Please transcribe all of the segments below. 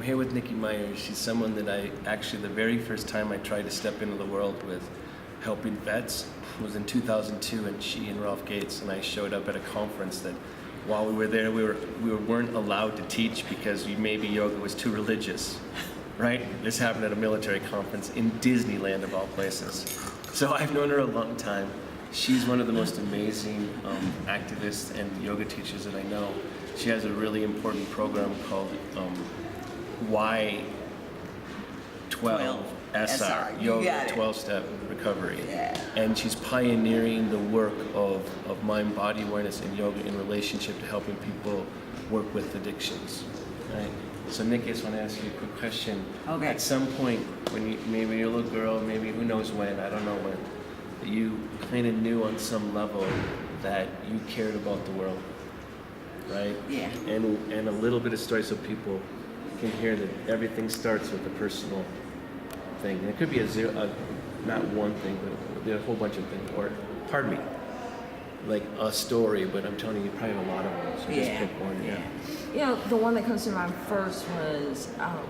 here with Nikki Myers. She's someone that the very first time I tried to step into the world with helping vets was in 2002, and she and Ralph Gates and I showed up at a conference that while we were there, we weren't allowed to teach because maybe yoga was too religious, right? This happened at a military conference in Disneyland of all places. So I've known her a long time. She's one of the most amazing activists and yoga teachers that I know. She has a really important program called Y12SR, Yoga 12-Step Recovery. Yeah. And she's pioneering the work of mind-body awareness in yoga in relationship to helping people work with addictions. Right? So Nikki, I just want to ask you a quick question. Okay. At some point, maybe you're a little girl, maybe who knows when, I don't know when, you kind of knew on some level that you cared about the world, right? Yeah. And a little bit of story so people can hear that everything starts with a personal thing. And it could be not one thing, but a whole bunch of things. Or, pardon me, like a story, but I'm telling you probably have a lot of them, so just pick one. Yeah. You know, the one that comes to mind first was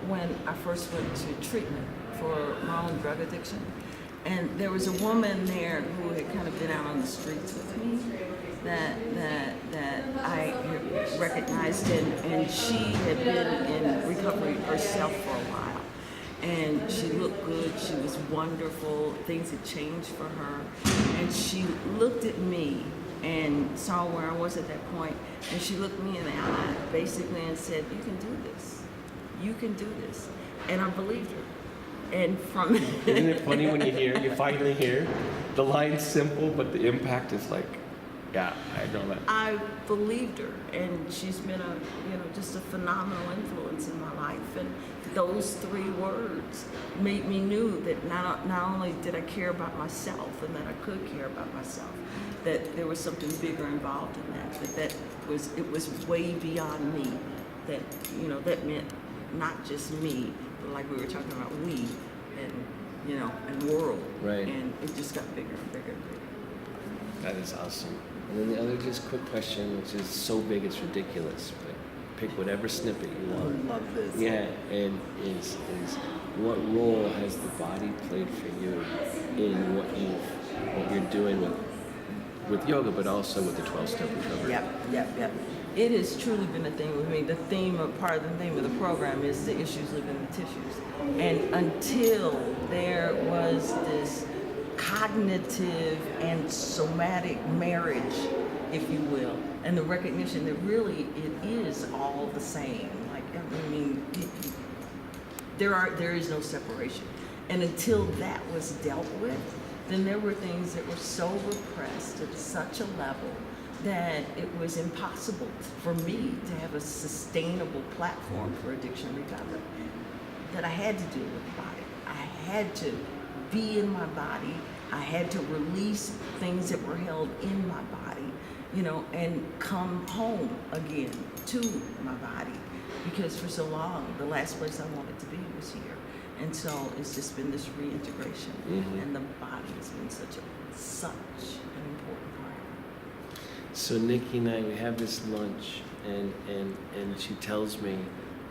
when I first went to treatment for my own drug addiction. And there was a woman there who had kind of been out on the streets with me that I recognized, and she had been in recovery herself for a while. And she looked good, she was wonderful, things had changed for her. And she looked at me and saw where I was at that point, and she looked me in the eye basically and said, "You can do this. You can do this." And I believed her. And from Isn't it funny when you finally hear the line's simple, but the impact is like, yeah, I know that. I believed her, and she's been just a phenomenal influence in my life. And those 3 words made me know that not only did I care about myself and that I could care about myself, that there was something bigger involved in that it was way beyond me. That meant not just me, but like we were talking about, we and world. Right. And it just got bigger and bigger and bigger. That is awesome. And then the other just quick question, which is so big it's ridiculous, but pick whatever snippet you want. I love this. Yeah, and is what role has the body played for you in what you're doing with yoga, but also with the 12-step recovery? Yep. It has truly been a thing with me. Part of the theme of the program is the issues live in the tissues. And until there was this cognitive and somatic marriage, if you will, and the recognition that really it is all the same. There is no separation. And until that was dealt with, then there were things that were so repressed at such a level that it was impossible for me to have a sustainable platform for addiction recovery. That I had to do with the body. I had to be in my body. I had to release things that were held in my body, and come home again to my body. Because for so long, the last place I wanted to be was here. And so it's just been this reintegration. Mm-hmm. And the body has been such an important part. So Nikki and I, we have this lunch, and she tells me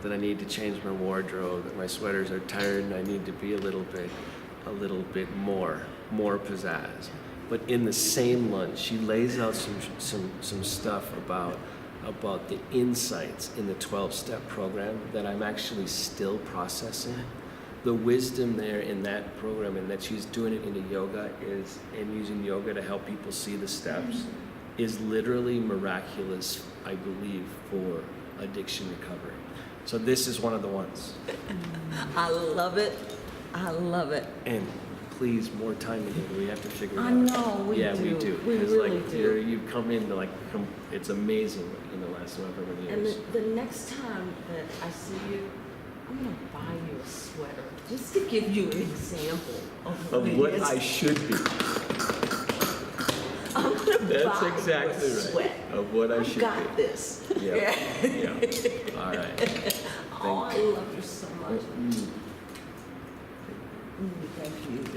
that I need to change my wardrobe, that my sweaters are tired, and I need to be a little bit more pizzazz. But in the same lunch, she lays out some stuff about the insights in the 12-step program that I'm actually still processing. The wisdom there in that program, and that she's doing it into yoga and using yoga to help people see the steps, is literally miraculous, I believe, for addiction recovery. So this is one of the ones. I love it. And please, more time together. We have to figure it out. I know, we do. We do. We really do. You come in it's amazing in the last however many And years. the next time that I see you, I'm going to buy you a sweater, just to give you an example of what I should be. I'm going to buy That's exactly you a right. sweat. Of what I should be. Got this. Yeah. All right. Oh, I love you so much. Mm. Thank you.